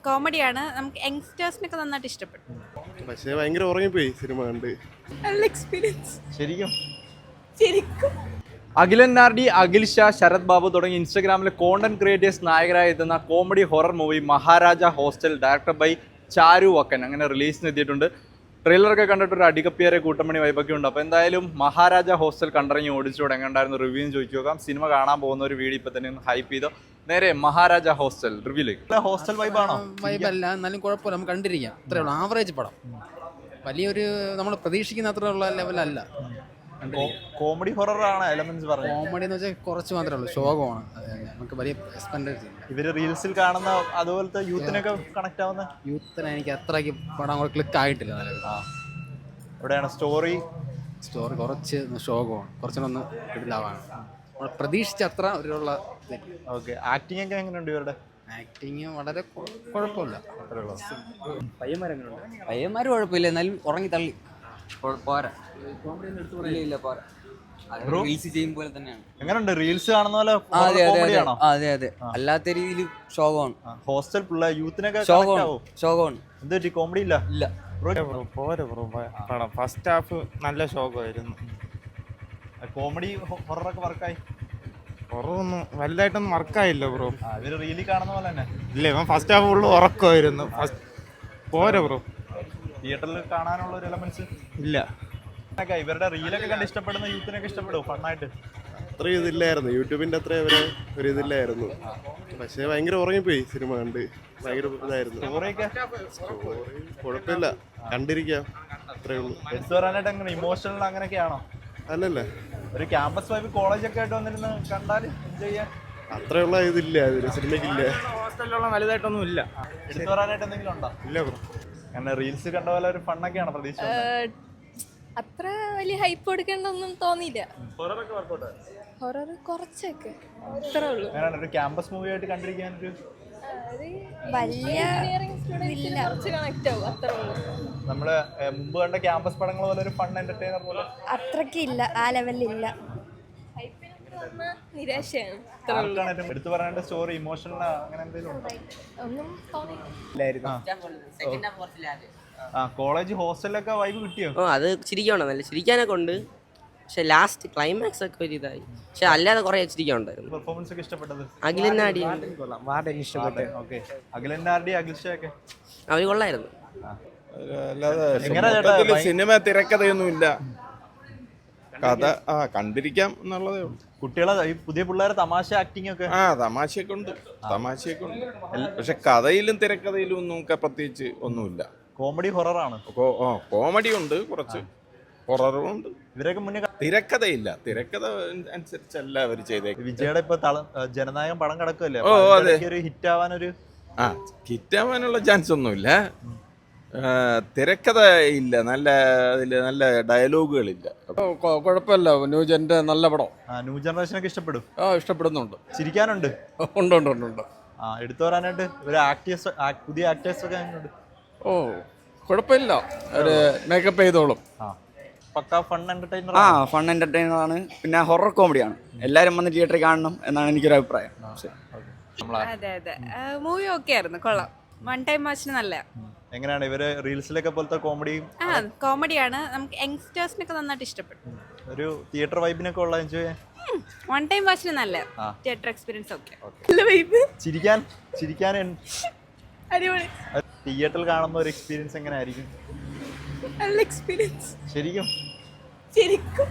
കോമഡിയാണ്. നമുക്ക് യങ്സ്റ്റേഴ്സിനൊക്കെ നന്നായിട്ട് ഇഷ്ടപ്പെട്ടു. പക്ഷേ ഭയങ്കര ഉറങ്ങിപ്പോയി സിനിമ കണ്ട്. നല്ല എക്സ്പീരിയൻസ്. ശരിക്കും അഖിലൻ നാർഡി, അഖിൽ ഷാ, ശരത് ബാബു തുടങ്ങി ഇൻസ്റ്റഗ്രാമിലെ കോണ്ടന്റ് ക്രിയേറ്റേഴ്സ് നായകരായി എത്തുന്ന comedy horror movie Maharaja hostel director by Charu Vakkan അങ്ങനെ റിലീസിന് എത്തിയിട്ടുണ്ട്. ട്രെയിലറൊക്കെ കണ്ടിട്ട് ഒരു അടികപ്പിയേറെ കൂട്ടമണി വൈബൊക്കെ ഉണ്ട്. അപ്പോൾ എന്തായാലും മഹാരാജ ഹോസ്റ്റൽ കണ്ടിറങ്ങി ഓടിച്ചോടെ എങ്ങനെയുണ്ടായിരുന്നു റിവ്യൂ ചോദിച്ചു നോക്കാം. സിനിമ കാണാൻ പോകുന്ന ഒരു വീഡിയോ ഇപ്പം തന്നെ ഒന്ന് ഹൈപ്പ് ചെയ്തോ. നേരെ മഹാരാജ ഹോസ്റ്റൽ റിവ്യൂലേക്ക്. ഹോസ്റ്റൽ വൈബാണോ? വൈബല്ല, എന്നാലും കുഴപ്പമില്ല, നമുക്ക് കണ്ടിരിക്കാം. അത്രേ ഉള്ളൂ, ആവറേജ് പടം. വലിയൊരു നമ്മൾ പ്രതീക്ഷിക്കുന്ന അത്രയുള്ള ലെവലല്ല. കോമഡി ഹൊറർ ആണ് എലമെന്റ്സ് പറഞ്ഞത്. കോമഡി എന്ന് വെച്ചാൽ കുറച്ച് മാത്രമേ ഉള്ളൂ, ശോകമാണ്. നമുക്ക് വലിയ എക്സ്പെൻഡ് ഇവര് റീൽസിൽ കാണുന്ന അതുപോലത്തെ യൂത്തിനൊക്കെ കണക്ട് ആവുന്ന യൂത്തിന് എനിക്ക് അത്രയ്ക്ക് പടം കൂടെ ക്ലിക്ക് ആയിട്ടില്ല. എവിടെയാണ് സ്റ്റോറി കുറച്ച് ശോകമാണ്, കുറച്ചുകൂടെ ഇതിലാവാണ്. നമ്മൾ പ്രതീക്ഷിച്ച അത്ര ഒരുള്ള ഓക്കെ. ആക്ടിങ് ഒക്കെ എങ്ങനെയുണ്ട് ഇവരുടെ? ആക്ടിങ് വളരെ കുഴപ്പമില്ല. പയ്യന്മാർ കുഴപ്പമില്ല, എന്നാലും ഉറങ്ങി തള്ളി പോരാ. ഇല്ല പോരാ, റീൽസ് ചെയ്യും പോലെ തന്നെയാണ്. എങ്ങനെയുണ്ട് റീൽസ് കാണുന്ന പോലെ? അതെ അതെ, അല്ലാത്ത രീതിയിൽ ശോകമാണ്. ഹോസ്റ്റൽ പിള്ളേർ യൂത്തിനൊക്കെ ശോകമാണ്. എന്ത് കോമഡി ഇല്ല? ഇല്ല പടം ഫസ്റ്റ് ഹാഫ് നല്ല ശോകമായിരുന്നു. കോമഡി ഹൊററൊക്കെ വർക്കായി? ഹൊറൊന്നും വലുതായിട്ടൊന്നും വർക്കായില്ല ബ്രോ. ഇവര് റീലിൽ കാണുന്ന പോലെ തന്നെ ഇല്ല, ഇവൻ ഫസ്റ്റ് ഹാഫ് ഫുള്ള് ഉറക്കമായിരുന്നു. പോരാ ബ്രോ, തിയേറ്ററിൽ കാണാനുള്ള ഒരു എലമെന്റ്സ് ഇല്ല. ഇവരുടെ റീലൊക്കെ കണ്ട് ഇഷ്ടപ്പെടുന്ന യൂത്തിനൊക്കെ ഇഷ്ടപ്പെടും ഫണ്ണായിട്ട്? അത്രയും ഇതില്ലായിരുന്നു, യൂട്യൂബിന്റെ അത്ര ഒരു ഇതില്ലായിരുന്നു. പക്ഷേ ഭയങ്കര ഉറങ്ങിപ്പോയി സിനിമ കണ്ട്. ഭയങ്കര ഇതായിരുന്നു. സ്റ്റോറിയൊക്കെ കുഴപ്പമില്ല, കണ്ടിരിക്കാം, അത്രേ ഉള്ളൂ. എടുത്തു പറയാനായിട്ട് എങ്ങനെ ഇമോഷണൽ അങ്ങനെയൊക്കെയാണോ? അല്ലല്ല, ഒരു ക്യാമ്പസ് വൈബ് കോളേജൊക്കെ ആയിട്ട് വന്നിരുന്ന് കണ്ടാൽ എൻജോയ് ചെയ്യാൻ അത്രയുള്ള ഇതില്ല അതിന് സിനിമയ്ക്കില്ല. ഹോസ്റ്റലിലുള്ള വലുതായിട്ടൊന്നും ഇല്ല. എടുത്തു പറയാനായിട്ട് എന്തെങ്കിലും ഉണ്ടോ? ഇല്ല ബ്രോ. അങ്ങനെ റീൽസ് കണ്ട പോലെ ഒരു ഫണ്ണൊക്കെയാണ് പ്രതീക്ഷ? അത്ര വലിയ ഹൈപ്പ് കൊടുക്കേണ്ടൊന്നും തോന്നിയില്ല. ഹൊറർ കുറച്ചൊക്കെ അത്രേ ഉള്ളൂ. അങ്ങനെയാണ് ഒരു ക്യാമ്പസ് മൂവി ആയിട്ട് കണ്ടിരിക്കാൻ ഒരു വലിയ കണക്ട് ആവും, അത്രേ ഉള്ളൂ. നമ്മള് മുമ്പ് കണ്ട ക്യാമ്പസ് പടങ്ങൾ പോലെ ഒരു ഫൺ എന്റർടൈനർ പോലെ അത്രയ്ക്ക് ഇല്ല, ആ ലെവലിലില്ല. നിരാശയാണ്. ആർക്കാണ് ഏറ്റവും എടുത്തു പറയാനായിട്ട് സ്റ്റോറി ഇമോഷണൽ അങ്ങനെ എന്തെങ്കിലും ഉണ്ടോ? ഒന്നും തോന്നിയില്ല. കോളേജ് ഹോസ്റ്റലിലൊക്കെ വൈബ് കിട്ടിയോ? അത് ചിരിക്കണം, നല്ല ചിരിക്കാനൊക്കെ ഉണ്ട്. പക്ഷെ ലാസ്റ്റ് ക്ലൈമാക്സ് ഒക്കെ ഒരു ഇതായി. പക്ഷെ അല്ലാതെ കുറെ ചിരിക്കാനുണ്ടായിരുന്നു. പെർഫോമൻസ് ഒക്കെ ഇഷ്ടപ്പെട്ടത്? അഖിലൻ നാടി ഓക്കെ. അഖിലൻ നാർഡി, അഖിൽ ഷാ ഒക്കെ അവര് കൊള്ളായിരുന്നു. അല്ലാതെ സിനിമ തിരക്കഥയൊന്നുമില്ല, കഥ കണ്ടിരിക്കാം എന്നുള്ളതേ ഉള്ളൂ. കുട്ടികളെ ഈ പുതിയ പിള്ളേരെ തമാശ ആക്ടിങ് ഒക്കെ തമാശയൊക്കെ ഉണ്ട്. പക്ഷെ കഥയിലും തിരക്കഥയിലും ഒന്നും പ്രത്യേകിച്ച് ഒന്നുമില്ല. കോമഡി ഹൊററാണ്. കോമഡി ഉണ്ട്, കുറച്ച് ഹൊററും ഉണ്ട്. ഇവരൊക്കെ മുന്നേ തിരക്കഥയില്ല, തിരക്കഥ അനുസരിച്ചല്ല അവർ ചെയ്തേക്കുന്നത്. വിജയുടെ ഇപ്പൊ ജനനായകൻ പടം കിടക്കുമല്ലേ, ഒരു ഹിറ്റ് ആവാനൊരു ഹിറ്റാവാനുള്ള ചാൻസ് ഒന്നുമില്ല. തിരക്കഥ ഇല്ല, നല്ല ഡയലോഗുകളില്ല. കുഴപ്പമില്ല, ന്യൂജന്റെ നല്ല പടം. ന്യൂ ജനറേഷനൊക്കെ ഇഷ്ടപ്പെടും? ഇഷ്ടപ്പെടുന്നുണ്ട്. ചിരിക്കാനുണ്ട്? ഉണ്ട്. എടുത്തു പറയാനായിട്ട് ഒരു പുതിയ ആക്ടേഴ്സ് ഒക്കെ ഉണ്ട്? കുഴപ്പമില്ല, ഒരു മേക്കപ്പ് ചെയ്തോളും. പക്കാ ഫൺ എന്റർടൈനർ. ഫൺ എന്റർടൈനർ ആണ്, പിന്നെ ഹൊറർ കോമഡിയാണ്. എല്ലാരും വന്ന് തിയേറ്ററിൽ കാണണം എന്നാണ് എനിക്കൊരു അഭിപ്രായം. അതെ അതെ, മൂവി ഓക്കെ ആയിരുന്നു, കൊള്ളാം. വൺ ടൈം വാച്ചിന് നല്ല. എങ്ങനെയാണ് ഇവര് റീൽസിലൊക്കെ പോലത്തെ കോമഡിയും? കോമഡിയാണ്, നമുക്ക് യങ്സ്റ്റേഴ്സിനൊക്കെ നന്നായിട്ട് ഇഷ്ടപ്പെട്ടു. ഒരു തിയേറ്റർ വൈബിനൊക്കെ ഉള്ള എൻജോയ് ചെയ്യാൻ വൺ ടൈം വാച്ചിന് നല്ല തിയേറ്റർ എക്സ്പീരിയൻസ് ഒക്കെ. ചിരിക്കാൻ അടിപൊളി. തിയേറ്ററിൽ കാണുന്ന ഒരു എക്സ്പീരിയൻസ് എങ്ങനെ ആയിരിക്കും? നല്ല എക്സ്പീരിയൻസ്. ശരിക്കും ശരിക്കും